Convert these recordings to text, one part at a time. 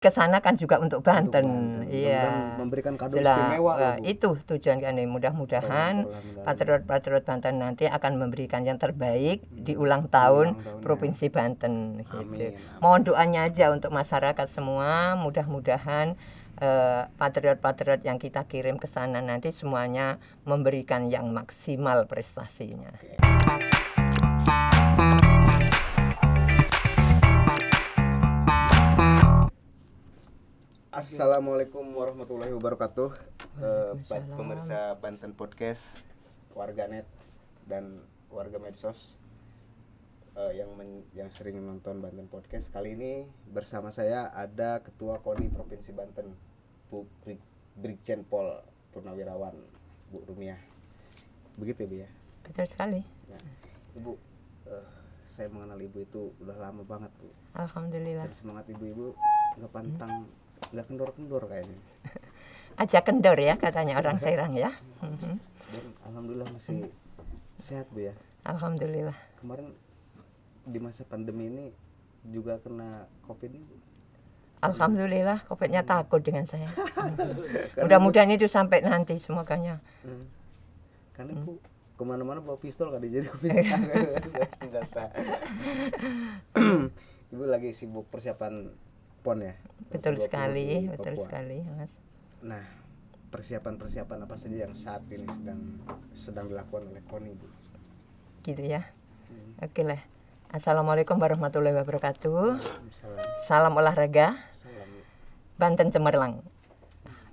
ke sana kan juga untuk Banten. Iya. Iya. Memberikan kado istimewa. Itu tujuan kami. Mudah-mudahan patriot-patriot Banten nanti akan memberikan yang terbaik di ulang tahun Provinsi Banten. Gitu. Mohon doanya aja untuk masyarakat semua. Mudah-mudahan patriot-patriot yang kita kirim ke sana nanti semuanya memberikan yang maksimal prestasinya. Assalamualaikum warahmatullahi wabarakatuh. Pemirsa Banten Podcast, warganet dan warga medsos yang sering nonton Banten Podcast. Kali ini bersama saya ada Ketua KONI Provinsi Banten, Bu Brigjen Pol Purnawirawan, Bu Rumiah. Begitu Bu ya? Betul sekali. Nah, Ibu, saya mengenal Ibu itu udah lama banget Bu. Alhamdulillah. Dan semangat Ibu nggak pantang, nggak kendor-kendor kayaknya. Aja kendor ya katanya orang Serang ya. Dan alhamdulillah masih sehat Bu ya. Alhamdulillah. Kemarin di masa pandemi ini juga kena COVID ini Bu. Alhamdulillah COVID-nya takut dengan saya. Mudah-mudahan itu sampai nanti semoganya. Karena Ibu kemana-mana bawa pistol kali jadi COVID. Ibu lagi sibuk persiapan PON ya? Betul sekali, Mas. Nah, persiapan apa saja yang saat ini sedang dilakukan oleh KONI Bu? Gitu ya. Oke lah. Assalamualaikum warahmatullahi wabarakatuh. Salam olahraga. Banten cemerlang.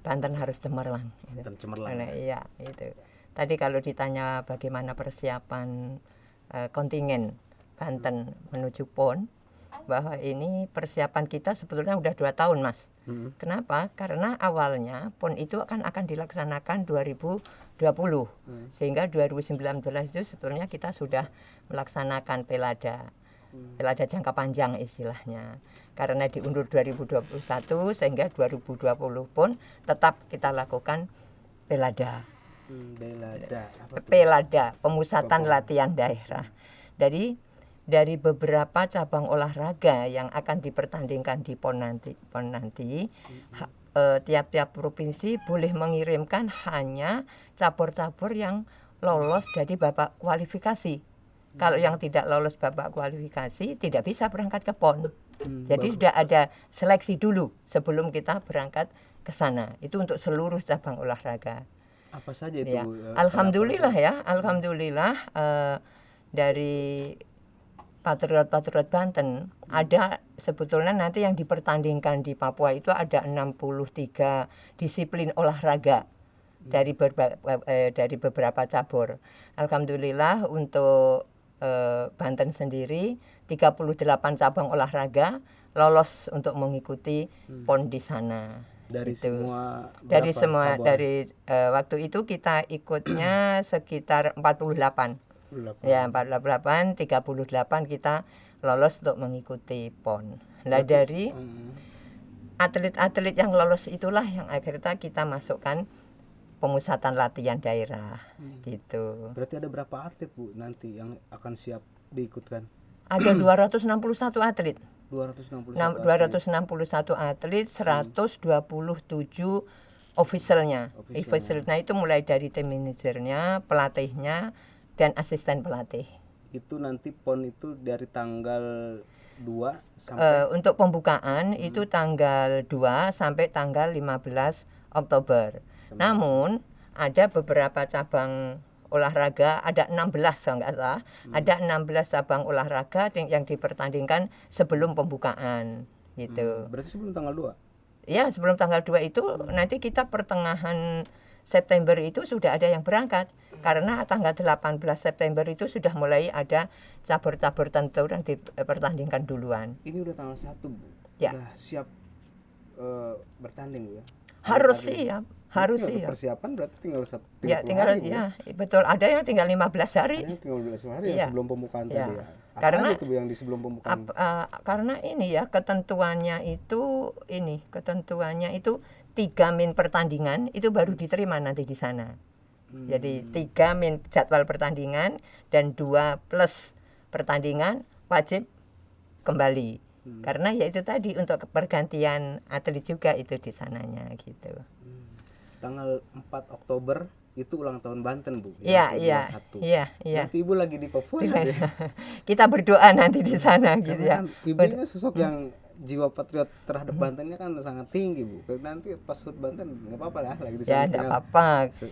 Banten harus cemerlang. Banten cemerlang. Iya, itu. Tadi kalau ditanya bagaimana persiapan kontingen Banten menuju PON, bahwa ini persiapan kita sebetulnya udah 2 tahun Mas. Kenapa? Karena awalnya PON itu akan dilaksanakan 2020. Sehingga 2019 itu sebetulnya kita sudah melaksanakan pelada jangka panjang istilahnya. Karena diundur 2021 sehingga 2020 pun tetap kita lakukan pelada. Pelada, pemusatan latihan daerah. Dari beberapa cabang olahraga yang akan dipertandingkan di PON nanti, tiap-tiap provinsi boleh mengirimkan hanya cabur-cabur yang lolos dari babak kualifikasi. Kalau yang tidak lolos babak kualifikasi tidak bisa berangkat ke PON. Jadi sudah ada seleksi dulu sebelum kita berangkat ke sana. Itu untuk seluruh cabang olahraga. Apa saja itu? Ya. Alhamdulillah dari patriot-patriot Banten ada sebetulnya nanti yang dipertandingkan di Papua itu ada 63 disiplin olahraga dari beberapa cabur. Alhamdulillah untuk Banten sendiri 38 cabang olahraga lolos untuk mengikuti PON di sana. Dari itu. semua dari waktu itu kita ikutnya sekitar 48. Ya 48, 38 kita lolos untuk mengikuti PON. Nah dari atlet-atlet yang lolos itulah yang akhirnya kita masukkan pemusatan latihan daerah gitu. Berarti ada berapa atlet Bu nanti yang akan siap diikutkan? Ada 261 atlet. 261 atlet, 127 officialnya. Officialnya itu mulai dari tim manajernya, pelatihnya, dan asisten pelatih. Itu nanti PON itu dari tanggal 2 sampai untuk pembukaan itu tanggal 2 sampai tanggal 15 Oktober. Namun ada beberapa cabang olahraga, ada 16 kalau nggak salah, ada 16 cabang olahraga yang dipertandingkan sebelum pembukaan gitu. Berarti sebelum tanggal 2? Ya, sebelum tanggal 2 itu nanti kita pertengahan September itu sudah ada yang berangkat. Karena tanggal 18 September itu sudah mulai ada cabur-cabur tertentu yang dipertandingkan duluan. Ini udah tanggal 1 Bu? Ya. Udah siap bertanding Bu ya? Harus siap. Persiapan berarti tinggal 30 hari ya, betul. Ada yang tinggal 15 hari. Ada yang tinggal 15 hari ya, sebelum pembukaan tadi ya. Karena itu Bu yang di sebelum pembukaan? Karena ini ya ketentuannya itu 3 min pertandingan itu baru diterima nanti di sana. Jadi 3 min jadwal pertandingan dan 2 plus pertandingan wajib kembali. Karena ya itu tadi untuk pergantian atlet juga itu di sananya gitu. Tanggal 4 Oktober itu ulang tahun Banten, Bu. Iya, Yang iya. ke-21. Iya, iya. Berarti Ibu lagi di Papua nanti. Kita berdoa nanti di sana gitu Karena ya. kan Ibu ini sosok yang jiwa patriot terhadap Bantennya kan sangat tinggi, Bu. Nanti pas HUT Banten nggak apa-apa lah lagi di sana. Ya, enggak apa-apa.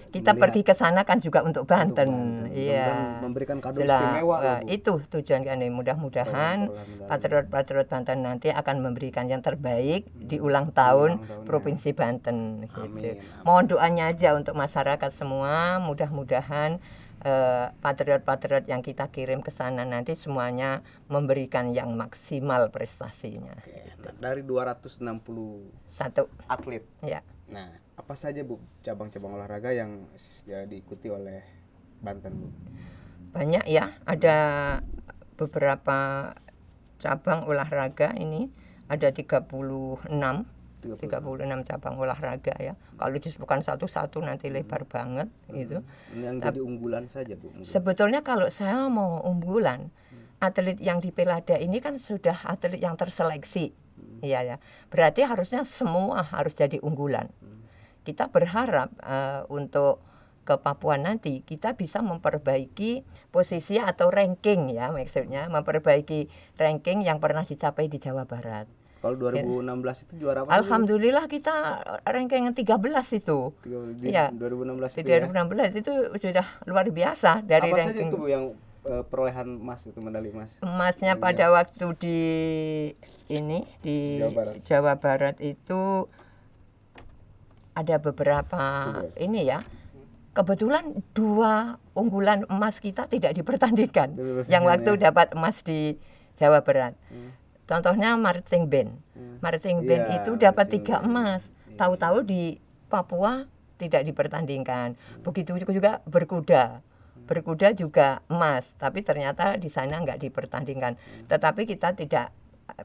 Kita melihat pergi ke sana kan juga untuk Banten. Banten. Iya. Mudah-mudahan memberikan kado Jelas, istimewa loh, Bu. itu tujuan kami. Mudah-mudahan Perolahan medali. patriot-patriot Banten nanti akan memberikan yang terbaik di ulang tahun tahunnya. Provinsi Banten gitu. Amin. Mohon doanya aja untuk masyarakat semua, mudah-mudahan patriot-patriot yang kita kirim ke sana nanti semuanya memberikan yang maksimal prestasinya. Oke. Nah, dari 261 atlet. Ya. Nah, apa saja, Bu, cabang-cabang olahraga yang ya diikuti oleh Banten, Bu? Banyak ya, ada beberapa cabang olahraga ini, ada 36 cabang olahraga ya. Kalau disebutkan satu-satu nanti lebar banget gitu. Ini yang jadi unggulan saja, Bu. mungkin. Sebetulnya kalau saya mau unggulan, atlet yang di Pelada ini kan sudah atlet yang terseleksi. Iya ya. Berarti harusnya semua harus jadi unggulan. Kita berharap untuk ke Papua nanti kita bisa memperbaiki posisi atau ranking ya, maksudnya memperbaiki ranking yang pernah dicapai di Jawa Barat. Kalau 2016 itu juara apa? Alhamdulillah kita ranking 13 itu. Di Iya. 2016 Di itu ya. 2016 itu sudah luar biasa dari Apa saja ranking. itu, Bu, yang perolehan emas itu, medali emas? Emasnya pada waktu di Jawa Barat itu ada beberapa ini ya. Kebetulan 2 unggulan emas kita tidak dipertandingkan. Yang waktu dapat emas di Jawa Barat. Contohnya marching band. Marching band itu dapat 3 emas. Tahu-tahu di Papua tidak dipertandingkan. Begitu juga berkuda. Berkuda juga emas, tapi ternyata di sana nggak dipertandingkan. Tetapi kita tidak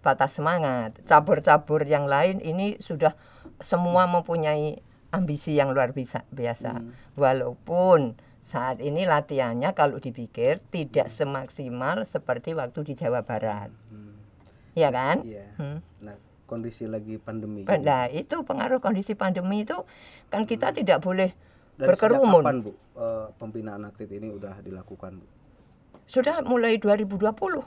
patah semangat. Cabur-cabur yang lain ini sudah semua mempunyai ambisi yang luar biasa. Walaupun saat ini latihannya kalau dipikir tidak semaksimal seperti waktu di Jawa Barat. Iya kan? Iya. Nah, kondisi lagi pandemi. Nah, itu pengaruh kondisi pandemi itu kan kita tidak boleh Dari berkerumun. sejak kapan, Bu, pembinaan atlet ini udah dilakukan, Bu? Sudah mulai 2020.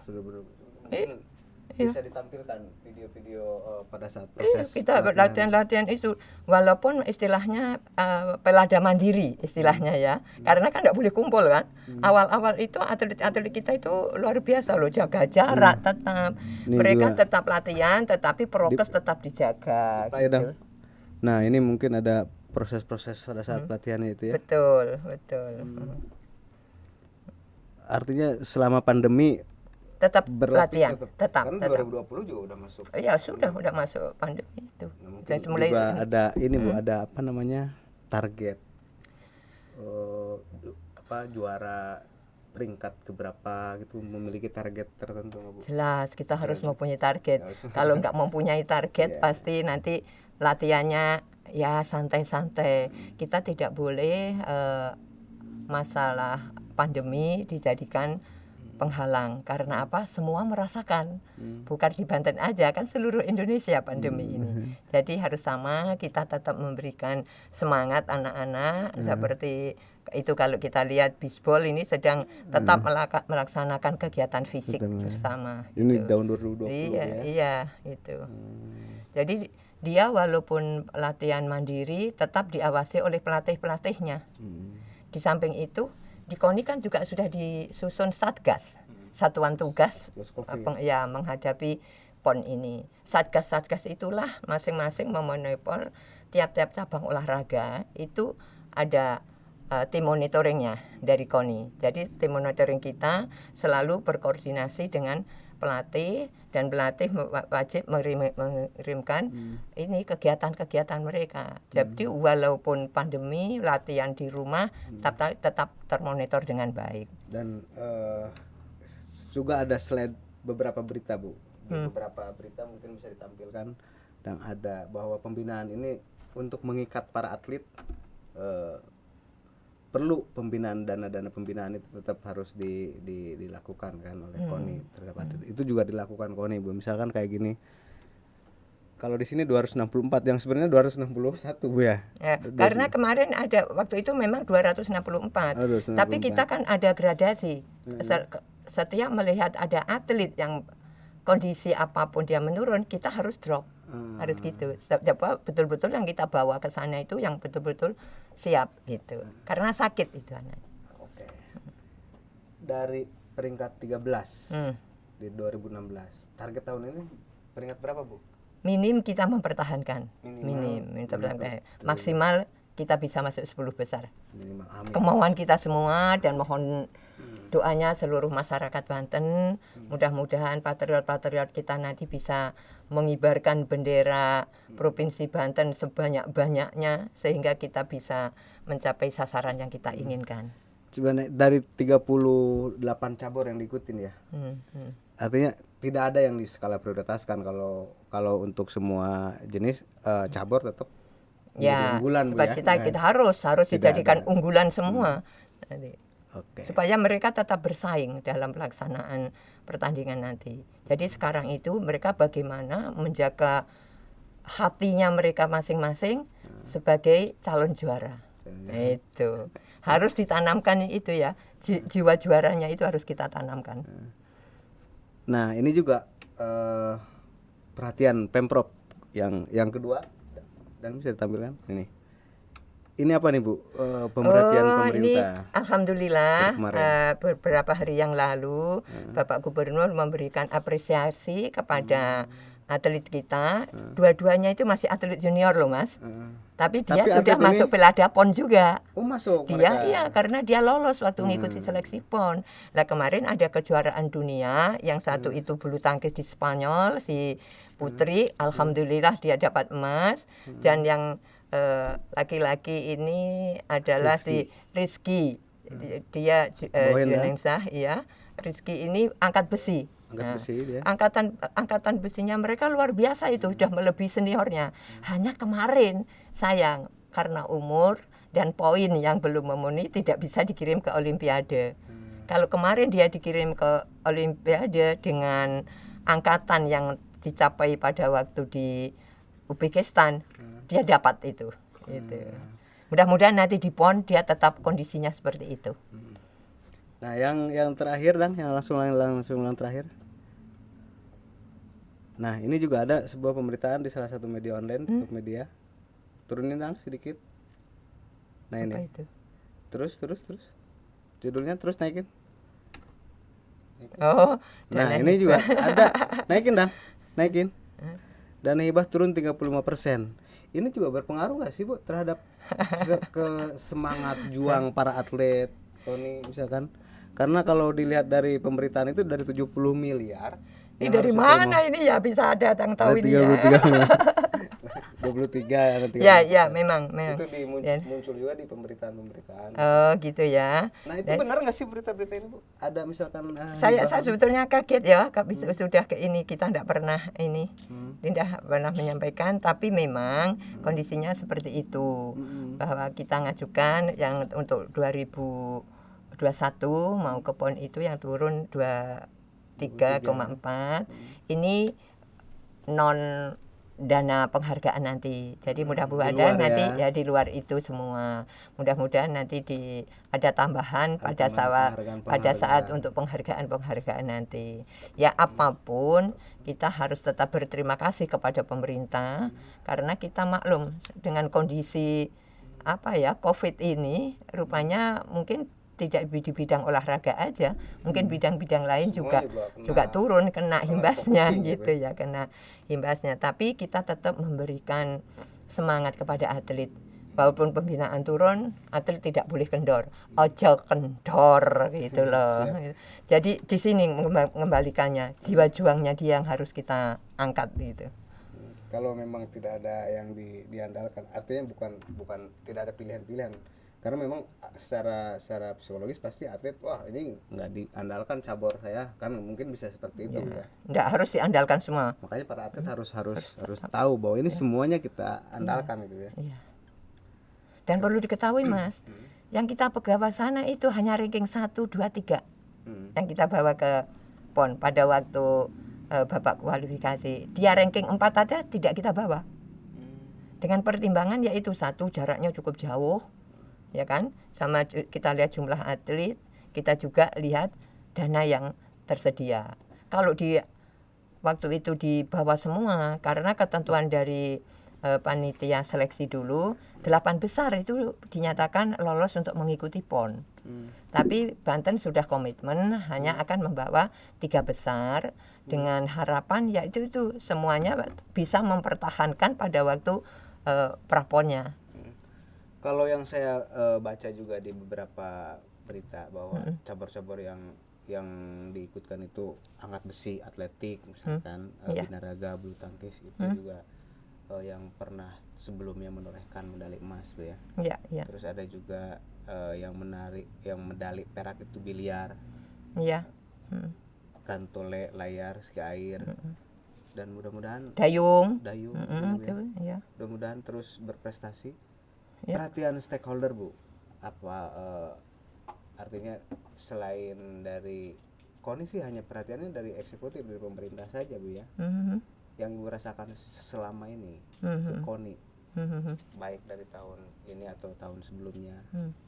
Mungkin bisa ditampilkan video-video pada saat Iya, proses kita latihan-latihan itu walaupun istilahnya pelada mandiri istilahnya ya, karena kan nggak boleh kumpul kan. Awal-awal itu atlet-atlet kita itu luar biasa loh, jaga jarak tetap, Ini mereka juga tetap latihan tetapi prokes tetap dijaga. Pak Edang. Gitu. Nah, ini mungkin ada proses-proses pada saat pelatihan itu ya. Betul. Artinya selama pandemi Tetap berlatih latihan, tetap. Karena 2020 juga udah masuk. Ya sudah masuk pandemi itu. Nah, Dan mulai juga ada ini, Bu, ada apa namanya? Target juara peringkat keberapa gitu, memiliki target tertentu, Bu? Jelas kita harus mempunyai target. Kalau nggak mempunyai target pasti nanti latihannya ya santai-santai. Kita tidak boleh masalah pandemi dijadikan penghalang. Karena apa? Semua merasakan. Bukan di Banten aja, kan seluruh Indonesia pandemi ini. Jadi harus sama, kita tetap memberikan semangat anak-anak seperti itu. Kalau kita lihat bisbol ini sedang tetap melaksanakan kegiatan fisik bersama. Ini gitu. tahun 2020 Iya, itu. Jadi dia walaupun latihan mandiri tetap diawasi oleh pelatih-pelatihnya. Di samping itu di KONI kan juga sudah disusun satgas, satuan tugas menghadapi PON ini. Satgas-satgas itulah masing-masing memonitor tiap-tiap cabang olahraga itu ada tim monitoringnya dari KONI. Jadi tim monitoring kita selalu berkoordinasi dengan pelatih dan pelatih wajib mengirimkan ini kegiatan-kegiatan mereka. Jadi walaupun pandemi latihan di rumah tetap termonitor dengan baik. Dan juga ada slide beberapa berita, Bu. Beberapa berita mungkin bisa ditampilkan dan ada bahwa pembinaan ini untuk mengikat para atlet perlu pembinaan, dana pembinaan itu tetap harus dilakukan kan oleh KONI terhadap atlet. Itu juga dilakukan KONI Bu. Misalkan kayak gini, kalau di sini 264 yang sebenarnya 261 Bu ya. Karena kemarin ada waktu itu memang 264. Oh, 264. Tapi kita kan ada gradasi. Setiap melihat ada atlet yang kondisi apapun dia menurun, kita harus drop. Harus gitu. Betul-betul yang kita bawa ke sana itu yang betul-betul siap gitu. Karena sakit itu anak. Oke. Dari peringkat 13 di 2016. Target tahun ini peringkat berapa, Bu? Minim kita mempertahankan. Minim. Maksimal kita bisa masuk 10 besar. Minimal. Amin. Kemauan kita semua dan mohon doanya seluruh masyarakat Banten. Mudah-mudahan patriot-patriot kita nanti bisa mengibarkan bendera Provinsi Banten sebanyak-banyaknya sehingga kita bisa mencapai sasaran yang kita inginkan. Coba dari 38 cabur yang diikutin ya. Artinya tidak ada yang di skala prioritaskan kalau untuk semua jenis cabur tetap ya unggulan Bu, ya. Kita harus dijadikan unggulan semua. Okay. Supaya mereka tetap bersaing dalam pelaksanaan pertandingan nanti. Jadi sekarang itu mereka bagaimana menjaga hatinya mereka masing-masing sebagai calon juara. Itu harus ditanamkan itu ya, jiwa juaranya itu harus kita tanamkan. Nah ini juga perhatian Pemprov yang kedua dan bisa ditampilkan ini apa nih Bu, pemerhatian pemerintah? Ini alhamdulillah beberapa hari yang lalu Bapak Gubernur memberikan apresiasi kepada atlet kita. Dua-duanya itu masih atlet junior loh Mas. Tapi dia sudah masuk Pelada PON juga. Oh masuk dia mereka. Iya karena dia lolos waktu mengikuti seleksi PON. Nah kemarin ada kejuaraan dunia yang satu itu bulu tangkis di Spanyol si Putri, alhamdulillah dia dapat emas. Dan yang laki-laki ini adalah si Rizky. Dia Junengsah ya. Rizky ini angkat besi. Dia. Angkatan besinya mereka luar biasa itu, sudah melebihi seniornya. Hanya kemarin sayang karena umur dan poin yang belum memenuhi tidak bisa dikirim ke Olimpiade. Kalau kemarin dia dikirim ke Olimpiade dengan angkatan yang dicapai pada waktu di Uzbekistan, dia dapat itu. Mudah-mudahan nanti di PON dia tetap kondisinya seperti itu. Nah, yang terakhir yang langsung terakhir. Nah, ini juga ada sebuah pemberitaan di salah satu media online, top media. Turunin sedikit. Nah, ini. Apa itu? Terus. Judulnya terus naikin. Oh. Nah, ini juga ada. Naikin. Dana hibah turun 35%. Ini juga berpengaruh nggak sih Bu terhadap semangat juang para atlet KONI misalkan? Karena kalau dilihat dari pemberitaan itu dari 70 miliar. Ini dari mana ini ya bisa ada yang tahu ini ya? 23 nanti. Ya, memang. Itu muncul juga di pemberitaan. Oh, gitu ya. Nah, itu benar nggak sih berita-berita ini, Bu? Ada misalkan saya sebetulnya kaget ya, sudah ke ini kita tidak pernah tidak pernah menyampaikan, tapi memang kondisinya seperti itu. Bahwa kita ngajukan yang untuk 2021 mau ke PON itu yang turun 23,4. Ini non dana penghargaan nanti. Jadi mudah-mudahan nanti ya di luar itu semua. Mudah-mudahan nanti ada tambahan pada saat untuk penghargaan nanti. Ya apapun kita harus tetap berterima kasih kepada pemerintah karena kita maklum dengan kondisi COVID ini rupanya mungkin tidak di bidang olahraga aja, mungkin bidang-bidang lain juga turun kena himbasnya gitu ya, kena himbasnya. Tapi kita tetap memberikan semangat kepada atlet. Walaupun pembinaan turun, atlet tidak boleh kendor. Ojo kendor gitu loh. Jadi di sini mengembalikannya, jiwa juangnya dia yang harus kita angkat gitu. Kalau memang tidak ada yang diandalkan, artinya bukan tidak ada pilihan-pilihan. Karena memang secara psikologis pasti atlet ini nggak diandalkan cabur saya kan mungkin bisa seperti itu ya. Nggak harus diandalkan semua. Makanya para atlet harus tahu bahwa ini semuanya kita andalkan gitu ya. Dan perlu diketahui Mas, Yang kita pegawai sana itu hanya ranking 1, 2, 3 yang kita bawa ke PON pada waktu Bapak kualifikasi. Dia ranking 4 aja tidak kita bawa. Dengan pertimbangan yaitu satu, jaraknya cukup jauh, ya kan? Sama kita lihat jumlah atlet, kita juga lihat dana yang tersedia. Kalau di waktu itu dibawa semua, karena ketentuan dari panitia seleksi dulu, 8 besar itu dinyatakan lolos untuk mengikuti PON. Tapi Banten sudah komitmen hanya akan membawa 3 besar dengan harapan yaitu itu semuanya bisa mempertahankan pada waktu praponnya. Kalau yang saya baca juga di beberapa berita bahwa cabur-cabur yang diikutkan itu angkat besi, atletik misalkan, binaraga, bulu tangkis itu juga yang pernah sebelumnya menorehkan medali emas, Bu ya. Iya. Terus ada juga yang medali perak itu biliar. Iya. Kantole, layar, ski air. Dan mudah-mudahan dayung ya. Mudah-mudahan terus berprestasi. Perhatian stakeholder, Bu, apa artinya selain dari KONI sih hanya perhatiannya dari eksekutif, dari pemerintah saja, Bu ya. Yang Ibu rasakan selama ini ke KONI, baik dari tahun ini atau tahun sebelumnya,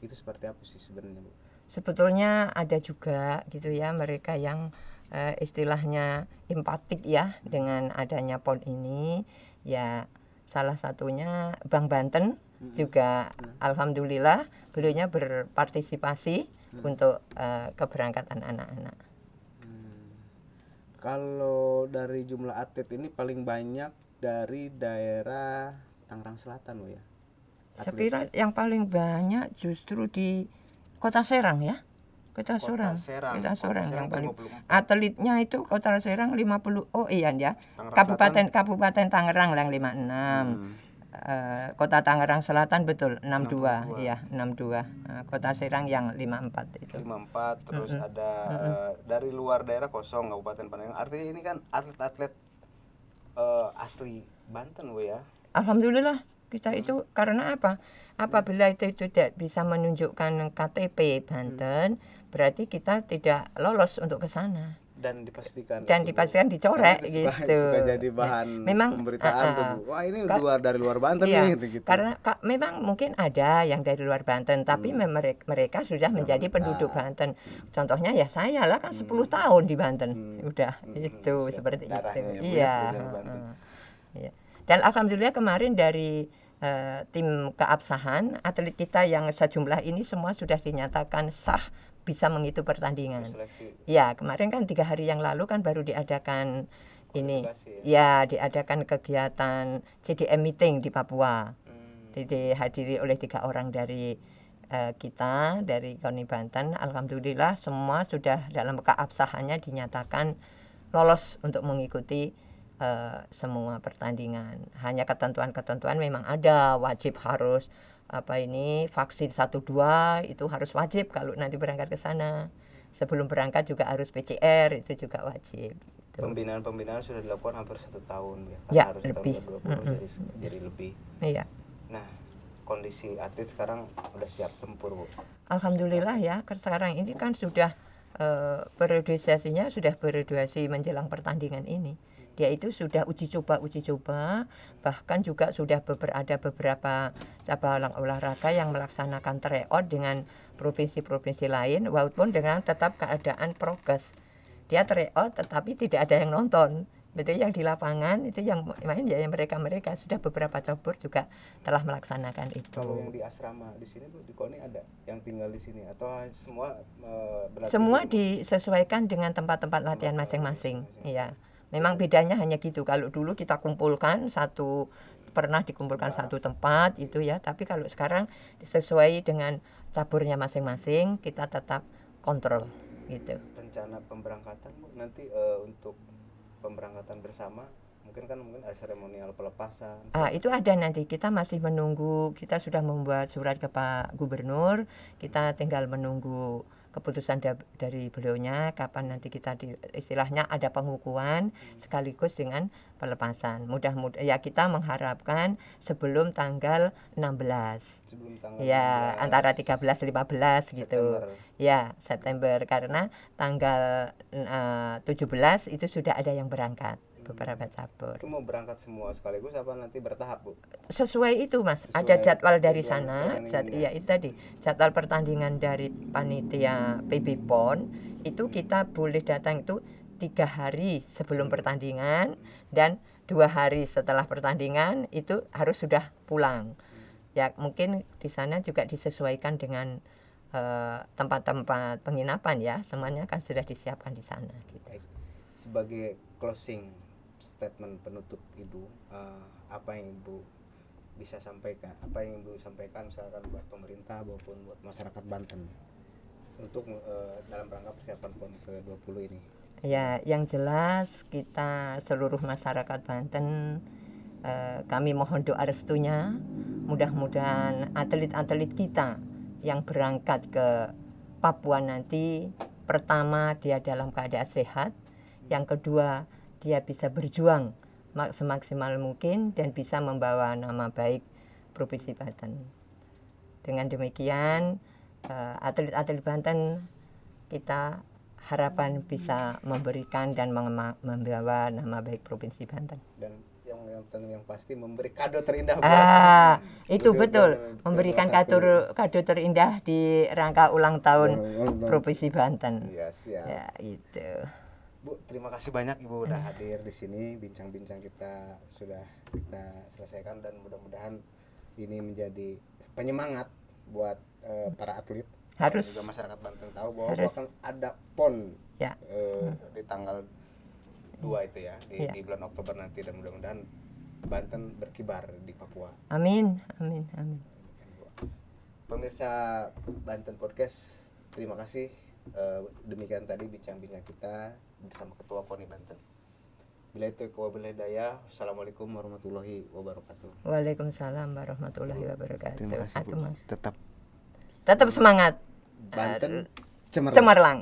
itu seperti apa sih sebenarnya, Bu? Sebetulnya ada juga gitu ya mereka yang istilahnya empatik ya dengan adanya PON ini. Ya salah satunya Bank Banten juga alhamdulillah beliaunya berpartisipasi untuk keberangkatan anak-anak. Kalau dari jumlah atlet ini paling banyak dari daerah Tangerang Selatan, Bu ya. Saya kira yang paling banyak justru di Kota Serang ya. Kota Serang yang paling. Atletnya itu Kota Serang 50. Oh iya ya. Kabupaten Tangerang yang 56. Kota Tangerang Selatan betul 62 ya, 62. Kota Serang yang 54 itu. 54 terus ada dari luar daerah kosong Kabupaten Pandeglang. Artinya ini kan atlet-atlet asli Banten, Bu ya. Alhamdulillah kita itu karena apa? Apabila itu tidak bisa menunjukkan KTP Banten, berarti kita tidak lolos untuk ke sana. Dan dipastikan dicorek gitu. Suka jadi bahan pemberitaan tuh, Bu. Wah, ini dari luar Banten nih gitu. Karena memang mungkin ada yang dari luar Banten, tapi mereka sudah menjadi penduduk Banten. Contohnya ya saya lah kan 10 tahun di Banten. Udah itu seperti itu. Iya. Dan alhamdulillah kemarin dari tim keabsahan atlet kita yang sejumlah ini semua sudah dinyatakan sah bisa mengikuti pertandingan. Ya kemarin kan 3 hari yang lalu kan baru diadakan ini diadakan kegiatan CDM meeting di Papua. Dihadiri oleh 3 orang dari kita dari KONI Banten. Alhamdulillah semua sudah dalam keabsahannya dinyatakan lolos untuk mengikuti semua pertandingan. Hanya ketentuan-ketentuan memang ada, wajib harus vaksin 1-2 itu harus wajib kalau nanti berangkat ke sana. Sebelum berangkat juga harus PCR, itu juga wajib. Gitu. Pembinaan sudah dilakukan hampir 1 tahun ya. Ya, harus lebih. Tahun 2020 jadi lebih. Iya. Nah, kondisi atlet sekarang udah siap tempur, Bu. Alhamdulillah ya, sekarang ini kan sudah periodisasinya sudah periodisasi menjelang pertandingan ini. Dia itu sudah uji coba, bahkan juga sudah ada beberapa cabang olahraga yang melaksanakan tryout dengan provinsi-provinsi lain, walaupun dengan tetap keadaan prokes. Dia tryout tetapi tidak ada yang nonton. Betul, yang di lapangan itu yang main ya mereka sudah beberapa cabur juga telah melaksanakan itu. Kalau yang di asrama di sini, Bu, di KONI ada yang tinggal di sini atau semua semua disesuaikan dengan tempat-tempat latihan masing-masing. Iya. Memang bedanya hanya gitu. Kalau dulu kita kumpulkan pernah dikumpulkan satu tempat itu ya, tapi kalau sekarang sesuai dengan caburnya masing-masing kita tetap kontrol gitu. Rencana pemberangkatan, Bu, nanti untuk pemberangkatan bersama mungkin ada seremonial pelepasan. Itu ada nanti, kita masih menunggu, kita sudah membuat surat ke Pak Gubernur, kita tinggal menunggu keputusan dari beliaunya kapan nanti kita istilahnya ada pengukuhan sekaligus dengan pelepasan. Mudah-mudahan ya kita mengharapkan sebelum tanggal 16. Sebelum tanggal Ya, 16 antara 13 15 gitu. September. Ya, September karena tanggal 17 itu sudah ada yang berangkat beberapa cabur. Itu mau berangkat semua sekaligus apa nanti bertahap, Bu? Sesuai itu Mas, Sesuai ada jadwal dari jadwal sana, pertandingannya. iya itu tadi jadwal pertandingan dari panitia PB PON itu kita boleh datang itu 3 hari sebelum pertandingan dan 2 hari setelah pertandingan itu harus sudah pulang. Ya mungkin di sana juga disesuaikan dengan tempat-tempat penginapan ya, semuanya kan sudah disiapkan di sana. Gitu. Baik. Sebagai closing statement penutup Ibu, apa yang Ibu bisa sampaikan, apa yang Ibu sampaikan misalkan buat pemerintah maupun buat masyarakat Banten untuk dalam rangka persiapan PON ke-20 ini? Ya, yang jelas kita seluruh masyarakat Banten kami mohon doa restunya, mudah-mudahan atlet-atlet kita yang berangkat ke Papua nanti pertama dia dalam keadaan sehat, yang kedua dia bisa berjuang semaksimal mungkin dan bisa membawa nama baik Provinsi Banten. Dengan demikian atlet-atlet Banten kita harapan bisa memberikan dan membawa nama baik Provinsi Banten. Dan yang pasti memberi kado terindah buat itu betul, memberikan kado terindah di rangka ulang tahun Provinsi Banten. Iya, siap. Ya, itu. Bu, terima kasih banyak Ibu udah hadir di sini. Bincang-bincang kita sudah kita selesaikan dan mudah-mudahan ini menjadi penyemangat buat para atlet Harus. dan juga masyarakat Banten tahu bahwa Harus. akan ada PON Ya. di tanggal 2 itu ya, di bulan Oktober nanti, dan mudah-mudahan Banten berkibar di Papua. Amin, amin, amin. Pemirsa Banten Podcast, terima kasih. Demikian tadi bincang-bincang kita bersama Ketua KONI Banten. Bila itu daya, Assalamualaikum warahmatullahi wabarakatuh. Waalaikumsalam warahmatullahi wabarakatuh. Terima kasih, Bu. Tetap semangat. Banten cemerlang. Cemerlang.